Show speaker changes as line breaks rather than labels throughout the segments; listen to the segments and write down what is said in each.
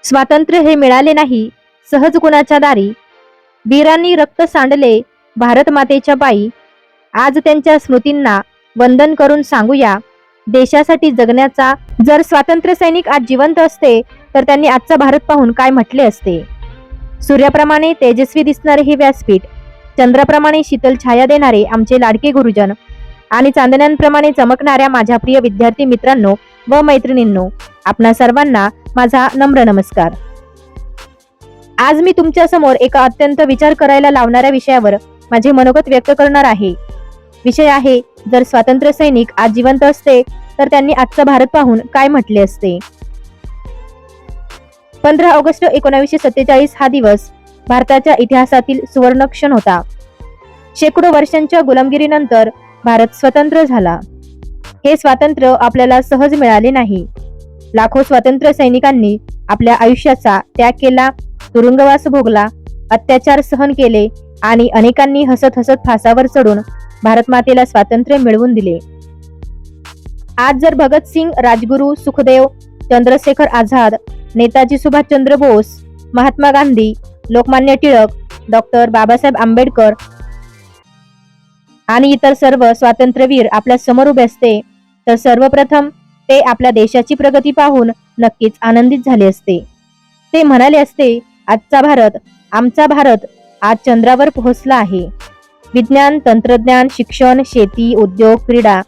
स्वातंत्र्य हे मिळाले नाही सहज कुणाच्या दारी. वीरांनी रक्त सांडले भारत मातेच्या पायी. आज त्यांच्या स्मृतींना वंदन करून सांगूया देशासाठी जगण्याचा. जर स्वातंत्र्य सैनिक आज जिवंत असते तर त्यांनी आजचा भारत पाहून काय म्हटले असते. सूर्याप्रमाणे तेजस्वी दिसणारे हे व्यासपीठ, चंद्राप्रमाणे शीतल छाया देणारे आमचे लाडके गुरुजन आणि चांदण्यांप्रमाणे चमकणाऱ्या माझ्या प्रिय विद्यार्थी मित्रांनो व मैत्रिणींनो, आपणा सर्वांना माझा नम्र नमस्कार. आज मी तुमच्या समोर एका अत्यंत विचार करायला लावणाऱ्या विषयावर माझे मनोगत व्यक्त करणार आहे. विषय आहे, जर स्वातंत्र्य सैनिक आज जिवंत असते तर त्यांनी आजचा भारत पाहून काय म्हटले असते. 15 ऑगस्ट 1947 हा दिवस भारताच्या इतिहासातील सुवर्ण क्षण होता. शेकडो वर्षांच्या गुलामगिरीनंतर भारत स्वतंत्र झाला. हे स्वातंत्र्य आपल्याला सहज मिळाले नाही. लाखो स्वातंत्र्य सैनिकांनी आपल्या आयुष्याचा त्याग केला, तुरुंगवास भोगला, अत्याचार सहन केले आणि अनेकांनी हसत हसत फासावर चढून भारत मातेला स्वातंत्र्य मिळवून दिले. आज जर भगतसिंग, राजगुरू, सुखदेव, चंद्रशेखर आझाद, नेताजी सुभाषचंद्र बोस, महात्मा गांधी, लोकमान्य टिळक, डॉक्टर बाबासाहेब आंबेडकर आणि इतर सर्व स्वातंत्र्यवीर आपल्या समोर उभे असते तर सर्वप्रथम ते आपल्या देशाची प्रगती पाहून नक्कीच आनंदित झाले असते. ते म्हणाले असते, आजचा भारत, आमचा भारत आज चंद्रावर पोहोचला आहे. विज्ञान, तंत्रज्ञान, शिक्षण, शेती, उद्योग, क्रीडा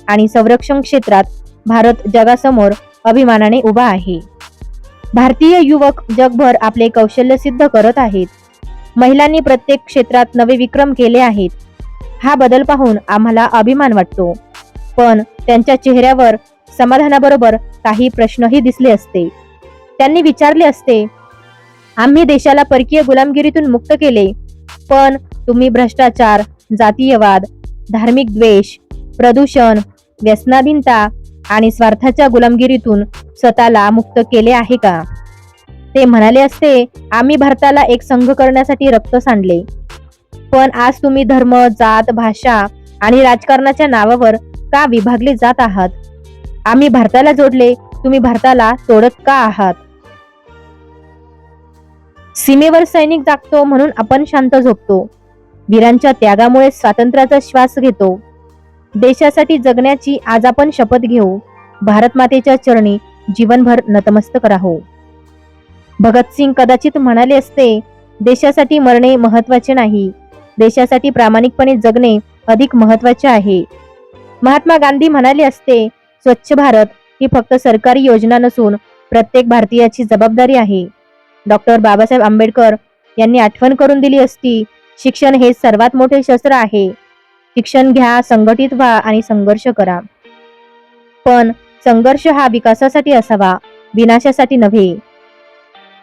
आणि संरक्षण क्षेत्रात भारत जगासमोर अभिमानाने उभा आहे. भारतीय युवक जगभर आपले कौशल्य सिद्ध करत आहेत. महिलांनी प्रत्येक क्षेत्रात नवे विक्रम केले आहेत. हा बदल पाहून आम्हाला अभिमान वाटतो. पण त्यांच्या चेहऱ्यावर समाधानाबरोबर काही प्रश्नही दिसले असते. त्यांनी विचारले असते, आम्ही देशाला परकीय गुलामगिरीतून मुक्त केले, पण तुम्ही भ्रष्टाचार, जातीयवाद, धार्मिक द्वेष, प्रदूषण, व्यसनाधीनता आणि स्वार्थाच्या गुलामगिरीतून स्वतःला मुक्त केले आहे का? ते म्हणाले असते, आम्ही भारताला एक संघ करण्यासाठी रक्त सांडले, पण आज तुम्ही धर्म, जात, भाषा आणि राजकारणाच्या नावावर का विभागले जात आहात? आम्ही भारताला जोडले, तुम्ही भारताला तोडत का आहात? सीमेवर सैनिक जागतो म्हणून आपण शांत झोपतो. वीरांच्या त्यागामुळे स्वातंत्र्याचा श्वास घेतो. देशासाठी जगण्याची आज आपण शपथ घेऊ. भारत मातेच्या चरणी जीवनभर नतमस्तक राहू. भगतसिंग कदाचित म्हणाले असते, देशासाठी मरणे महत्वाचे नाही, देशासाठी प्रामाणिकपणे जगणे अधिक महत्वाचे आहे. महात्मा गांधी म्हणाले असते, स्वच्छ भारत ही फक्त सरकारी योजना नसून प्रत्येक भारतीयाची जबाबदारी आहे. डॉक्टर बाबासाहेब आंबेडकर यांनी आठवण करून दिली असती, शिक्षण हे सर्वात मोठे शस्त्र आहे. शिक्षण घ्या, संघटित व्हा आणि संघर्ष करा. पण संघर्ष हा विकासासाठी असावा, विनाशासाठी नव्हे.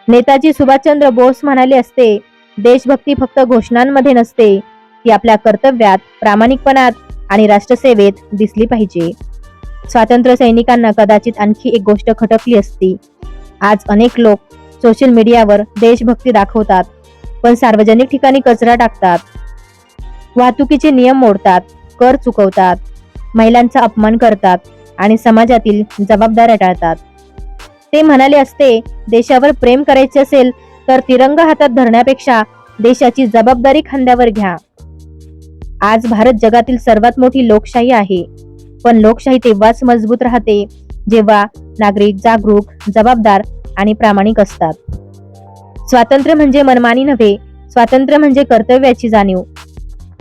नेताजी सुभाषचंद्र बोस म्हणाले असते, देशभक्ती फक्त घोषणांमध्ये नसते, ती आपल्या कर्तव्यात, प्रामाणिकपणात आणि राष्ट्रसेवेत दिसली पाहिजे. स्वातंत्र्य सैनिकांना कदाचित आणखी एक गोष्ट खटकली असती. आज अनेक लोक सोशल मीडियावर देशभक्ती दाखवतात, पण सार्वजनिक ठिकाणी कचरा टाकतात, वाहतुकीचे नियम मोडतात, कर चुकवतात, महिलांचा अपमान करतात आणि समाजातील जबाबदाऱ्या टाळतात. ते म्हणाले असते, देशावर प्रेम करायचे असेल तर तिरंगा हातात धरण्यापेक्षा देशाची जबाबदारी खांद्यावर घ्या. आज भारत जगातील सर्वात मोठी लोकशाही आहे, पण लोकशाही तेव्हाच मजबूत राहते जेव्हा नागरिक जागरूक, जबाबदार आणि प्रामाणिक असतात. स्वातंत्र्य म्हणजे मनमानी नव्हे, स्वातंत्र्य म्हणजे कर्तव्याची जाणीव.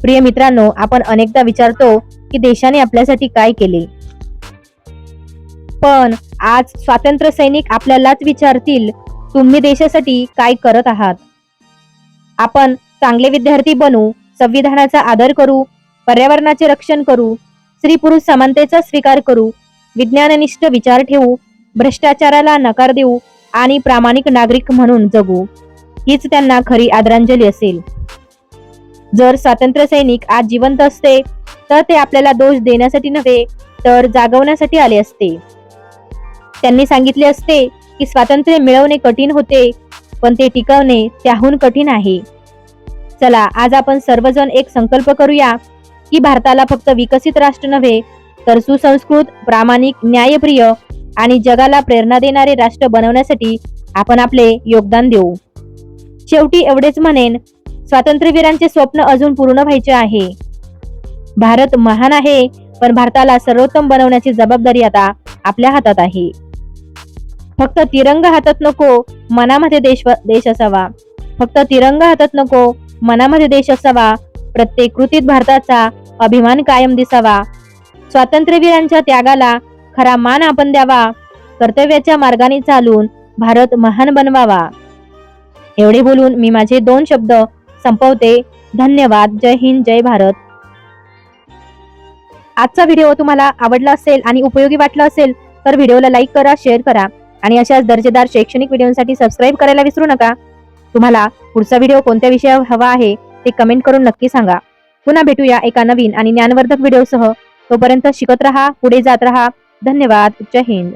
प्रिय मित्रांनो, आपण अनेकदा विचारतो की देशाने आपल्यासाठी काय केले, पण आज स्वातंत्र्य सैनिक आपल्यालाच विचारतील, तुम्ही देशासाठी काय करत आहात? आपण चांगले विद्यार्थी बनू, संविधानाचा आदर करू, पर्यावरणाचे रक्षण करू, स्त्री पुरुष समानतेचा स्वीकार करू, विज्ञाननिष्ठ विचार ठेवू, भ्रष्टाचाराला नकार देऊ आणि प्रामाणिक नागरिक म्हणून जगू. हीच त्यांना खरी आदरांजली असेल. जर स्वातंत्र्य सैनिक आज जिवंत असते तर ते आपल्याला दोष देण्यासाठी नव्हे तर जागवण्यासाठी आले असते. त्यांनी सांगितले असते की स्वातंत्र्य मिळवणे कठीण होते, पण ते टिकवणे त्याहून कठीण आहे. चला, आज आपण सर्वजण एक संकल्प करूया की भारताला फक्त विकसित राष्ट्र नव्हे तर सुसंस्कृत, प्रामाणिक, न्यायप्रिय आणि जगाला प्रेरणा देणारे राष्ट्र बनवण्यासाठी आपण आपले योगदान देऊ. शेवटी एवढेच म्हणेन, स्वातंत्र्यवीरांचे स्वप्न अजून पूर्ण व्हायचे आहे. भारत महान आहे, पण भारताला सर्वोत्तम बनवण्याची जबाबदारी आता आपल्या हातात आहे. फक्त तिरंगा हातात नको, मनामध्ये देश असावा. फक्त तिरंगा हातात नको, मनामध्ये देश असावा. प्रत्येक कृतीत भारताचा अभिमान कायम दिसावा. स्वातंत्र्यवीरांच्या त्यागाला खरा मान आपण द्यावा. कर्तव्याच्या मार्गाने चालून भारत महान बनवावा. एवढे बोलून मी माझे 2 शब्द संपवते. धन्यवाद. जय हिंद, जय भारत. आजचा व्हिडिओ तुम्हाला आवडला असेल आणि उपयोगी वाटला असेल तर व्हिडिओला लाईक करा, शेअर करा आणि अशाच दर्जेदार शैक्षणिक व्हिडिओसाठी सबस्क्राईब करायला विसरू नका. तुम्हाला पुढचा व्हिडिओ कोणत्या विषयावर हवा आहे ते कमेंट करून नक्की सांगा. पुन्हा भेटूया एका नवीन आणि ज्ञानवर्धक व्हिडिओसह. तोपर्यंत शिकत रहा, पुढे जात रहा. धन्यवाद. जय हिंद.